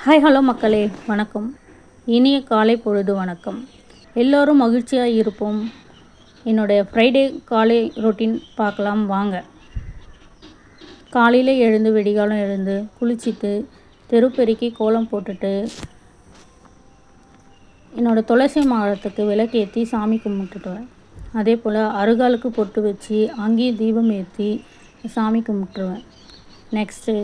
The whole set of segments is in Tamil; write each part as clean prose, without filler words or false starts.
ஹாய் ஹலோ மக்களே, வணக்கம். இனிய காலை பொழுது வணக்கம். எல்லோரும் மகிழ்ச்சியாக இருப்போம். என்னுடைய ஃப்ரைடே காலை ரொட்டீன் பார்க்கலாம் வாங்க. காலையில் எழுந்து வெடிகாலம் எழுந்து குளிச்சுட்டு தெருப்பெருக்கி கோலம் போட்டுட்டு என்னோடய துளசி மாடத்துக்கு விளக்கேற்றி சாமி கும்பிட்டுடுவேன். அதே போல் அருகாலுக்கு பொட்டு வச்சு அங்கேயும் தீபம் ஏற்றி சாமி கும்பிட்டுருவேன். நெக்ஸ்ட்டு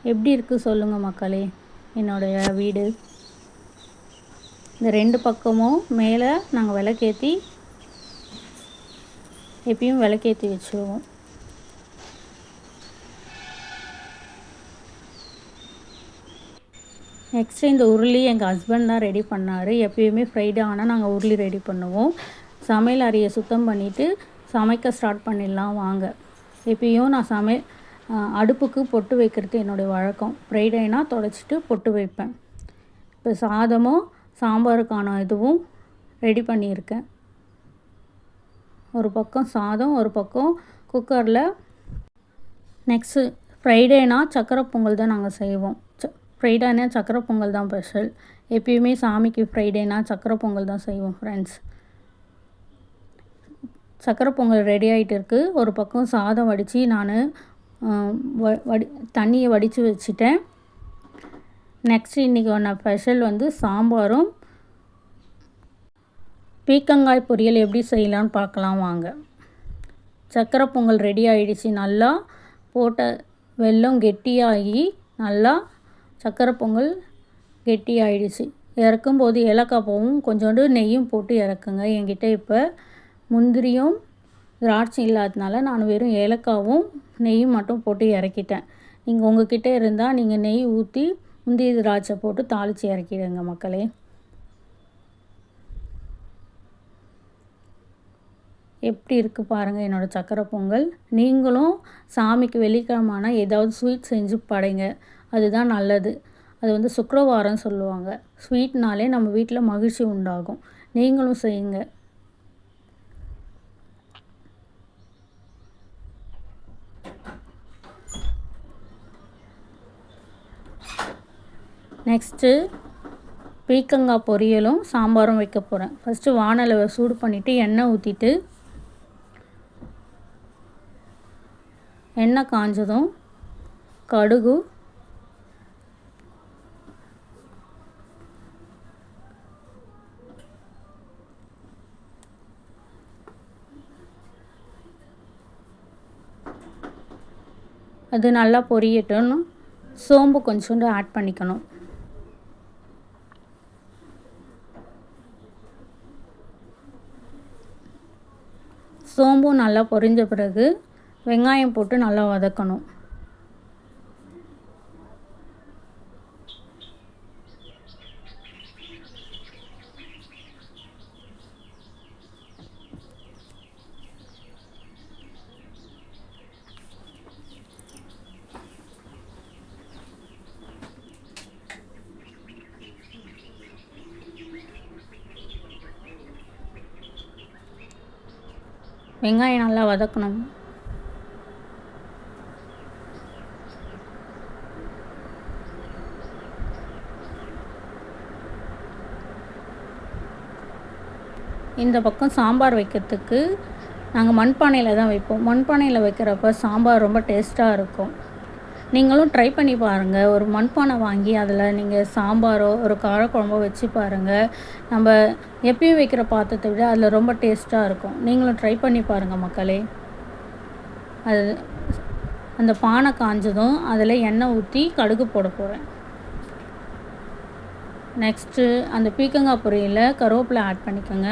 எப்படி இருக்குது சொல்லுங்கள் மக்களே. என்னுடைய வீடு இந்த 2 பக்கமும் மேலே நாங்கள் விளக்கேற்றி எப்பயும் விளக்கேற்றி வச்சுருவோம். நெக்ஸ்ட்டு இந்த உருளி எங்கள் ஹஸ்பண்ட் தான் ரெடி பண்ணார். எப்பயுமே ஃப்ரைடே ஆனால் நாங்கள் உருளி ரெடி பண்ணுவோம். சமையல் அறையை சுத்தம் பண்ணிவிட்டு சமைக்க ஸ்டார்ட் பண்ணிடலாம் வாங்க. எப்பயும் நான் அடுப்புக்கு பொட்டு வைக்கிறது என்னுடைய வழக்கம். ஃப்ரைடேனா தொடச்சிட்டு பொட்டு வைப்பேன். இப்போ சாதமும் சாம்பாருக்கான இதுவும் ரெடி பண்ணியிருக்கேன். ஒரு பக்கம் சாதம், ஒரு பக்கம் குக்கரில். நெக்ஸ்ட்டு ஃப்ரைடேனா சக்கரை பொங்கல் தான் நாங்கள் செய்வோம். ஃப்ரைடேனா சக்கரை பொங்கல் தான் ஸ்பெஷல். எப்பயுமே சாமிக்கு ஃப்ரைடேனா சக்கரை பொங்கல் தான் செய்வோம் ஃப்ரெண்ட்ஸ். சக்கரை பொங்கல் ரெடி ஆகிட்டு இருக்குது. ஒரு பக்கம் சாதம் வடித்து நான் தண்ணியை வடித்து வச்சுட்டேன். நெக்ஸ்ட்டு இன்றைக்கி ஒன்று ஸ்பெஷல் சாம்பாரும் பீக்கங்காய் பொரியல் எப்படி செய்யலான்னு பார்க்கலாம் வாங்க. சக்கரை பொங்கல் ரெடி ஆகிடுச்சு. நல்லா போட்ட வெல்லம் கெட்டியாகி நல்லா சக்கரை பொங்கல் கெட்டி ஆகிடுச்சு. இறக்கும்போது ஏலக்காய் பூவும் கொஞ்சோண்டு நெய்யும் போட்டு இறக்குங்க. என்கிட்ட இப்போ முந்திரியும் திராட்சை இல்லாததுனால நான் வெறும் ஏலக்காவும் நெய்யும் மட்டும் போட்டு இறக்கிட்டேன். நீங்கள் உங்கள்கிட்ட இருந்தால் நீங்கள் நெய் ஊற்றி முந்திரி திராட்சை போட்டு தாளித்து இறக்கிடுங்க மக்களே. எப்படி இருக்குது பாருங்கள் என்னோடய சக்கரை பொங்கல். நீங்களும் சாமிக்கு வெள்ளிக்கிழமான ஏதாவது ஸ்வீட் செஞ்சு படைங்க. அதுதான் நல்லது. அது சுக்கிரவாரம் சொல்லுவாங்க. ஸ்வீட்னாலே நம்ம வீட்டில் மகிழ்ச்சி உண்டாகும். நீங்களும் செய்யுங்க. நெக்ஸ்ட்டு பீக்கங்காய் பொரியலும் சாம்பாரும் வைக்க போகிறேன். ஃபஸ்ட்டு வானலை சூடு பண்ணிவிட்டு எண்ணெய் ஊற்றிட்டு எண்ணெய் காஞ்சதும் கடுகு, அது நல்லா பொரியட்டும்னு சோம்பு கொஞ்சோண்டு ஆட் பண்ணிக்கணும். சோம்பும் நல்லா பொரிஞ்ச பிறகு வெங்காயம் போட்டு நல்லா வதக்கணும். வெங்காயம் நல்லா வதக்கணும். இந்த பக்கம் சாம்பார் வைக்கிறதுக்கு நாங்கள் மண்பானையில் தான் வைப்போம். மண்பானையில் வைக்கிறப்ப சாம்பார் ரொம்ப டேஸ்ட்டாக இருக்கும். நீங்களும் ட்ரை பண்ணி பாருங்கள். ஒரு மண்பானை வாங்கி அதில் நீங்கள் சாம்பாரோ ஒரு காரக்குழம்போ வச்சு பாருங்கள். நம்ம எப்பயும் வைக்கிற பாத்திரத்தை விட அதில் ரொம்ப டேஸ்ட்டாக இருக்கும். நீங்களும் ட்ரை பண்ணி பாருங்கள் மக்களே. அது அந்த பானை காஞ்சதும் அதில் எண்ணெய் ஊற்றி கடுகு போட போகிறேன். நெக்ஸ்ட்டு அந்த பீக்கங்காய் பொரியலில் கருவேப்பிலை ஆட் பண்ணிக்கோங்க.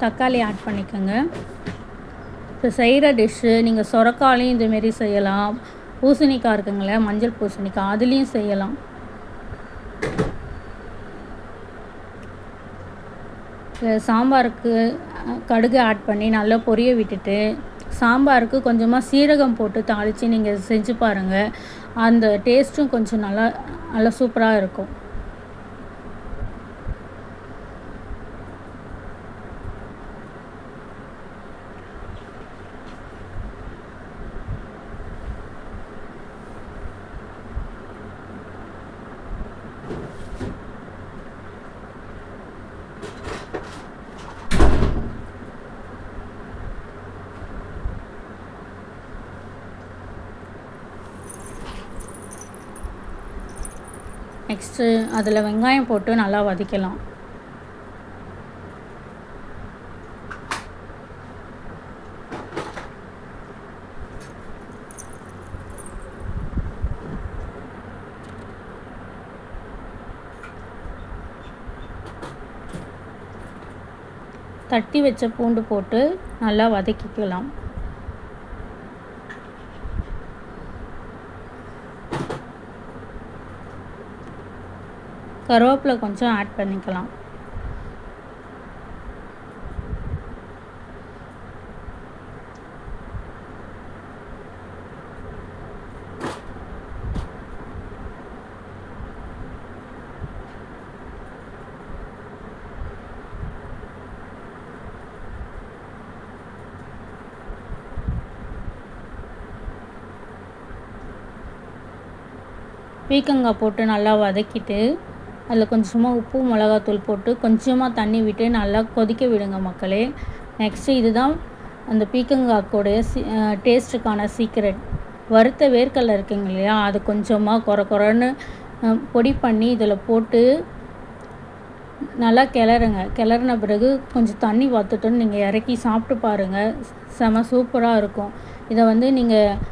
தக்காளி ஆட் பண்ணிக்கோங்க. இப்போ செய்கிற டிஷ்ஷு நீங்கள் சொரக்காலையும் இதுமாரி செய்யலாம். பூசணிக்காய் இருக்குங்களே, மஞ்சள் பூசணிக்காய், அதுலேயும் செய்யலாம். சாம்பாருக்கு கடுகு ஆட் பண்ணி நல்லா பொரிய விட்டுட்டு சாம்பாருக்கு கொஞ்சமாக சீரகம் போட்டு தாளித்து நீங்கள் செஞ்சு பாருங்கள். அந்த டேஸ்ட்டும் கொஞ்சம் நல்லா சூப்பராக இருக்கும். நெக்ஸ்ட்டு அதில் வெங்காயம் போட்டு நல்லா வதக்கலாம். தட்டி வச்ச பூண்டு போட்டு நல்லா வதக்கிக்கலாம். கருவேப்பிலை கொஞ்சம் ஆட் பண்ணிக்கலாம். பீக்கங்காய் போட்டு நல்லா வதக்கிட்டு அதில் கொஞ்சமாக உப்பு மிளகாத்தூள் போட்டு கொஞ்சமாக தண்ணி விட்டு நல்லா கொதிக்க விடுங்க மக்களே. நெக்ஸ்ட்டு இதுதான் அந்த பீக்கங்காய்க்குடைய டேஸ்ட்டுக்கான சீக்ரெட். வறுத்த வேர்க்கடலை இருக்குங்க இல்லையா, அது கொஞ்சமாக கொரன்னு பொடி பண்ணி இதில் போட்டு நல்லா கிளறுங்க. கிளறின பிறகு கொஞ்சம் தண்ணி வற்றுட்டுன்னு நீங்கள் இறக்கி சாப்பிட்டு பாருங்கள். செம சூப்பராக இருக்கும். இதை வந்து நீங்கள்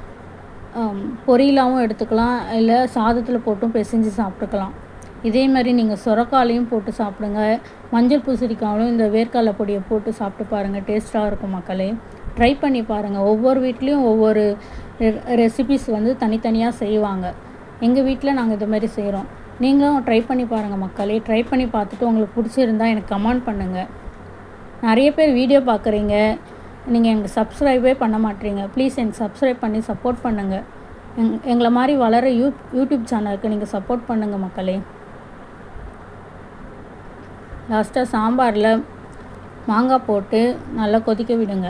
பொரியலாகவும் எடுத்துக்கலாம், இல்லை சாதத்தில் போட்டும் பிசைஞ்சு சாப்பிட்டுக்கலாம். இதே மாதிரி நீங்கள் சுரக்காலையும் போட்டு சாப்பிடுங்க. மஞ்சள் பூசணிக்காயும் இந்த வேர்க்கடலை பொடியை போட்டு சாப்பிட்டு பாருங்கள், டேஸ்ட்டாக இருக்கும் மக்களே. ட்ரை பண்ணி பாருங்கள். ஒவ்வொரு வீட்லேயும் ஒவ்வொரு ரெசிபிஸ் வந்து தனித்தனியாக செய்வாங்க. எங்கள் வீட்டில் நாங்கள் இது மாதிரி செய்கிறோம். நீங்களும் ட்ரை பண்ணி பாருங்கள் மக்களே. ட்ரை பண்ணி பார்த்துட்டு உங்களுக்கு பிடிச்சிருந்தா எனக்கு கமெண்ட் பண்ணுங்கள். நிறைய பேர் வீடியோ பார்க்குறீங்க, நீங்கள் எனக்கு சப்ஸ்கிரைபே பண்ண மாட்டீங்க. ப்ளீஸ் எனக்கு சப்ஸ்கிரைப் பண்ணி சப்போர்ட் பண்ணுங்கள். எங்களை மாதிரி வளர யூடியூப் சேனலுக்கு நீங்கள் சப்போர்ட் பண்ணுங்கள் மக்களே. லாஸ்ட்டாக சாம்பாரில் மாங்காய் போட்டு நல்லா கொதிக்க விடுங்க.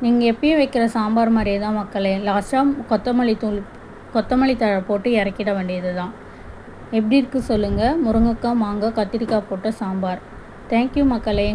நீங்கள் எப்பயும் வைக்கிற சாம்பார் மாதிரியே தான் மக்களே. லாஸ்ட்டாக கொத்தமல்லி தழை போட்டு இறக்கிட வேண்டியது தான். எப்படி இருக்குது சொல்லுங்கள். முருங்கைக்காய், மாங்காய், கத்திரிக்காய் போட்ட சாம்பார். தேங்க்யூ மக்களே.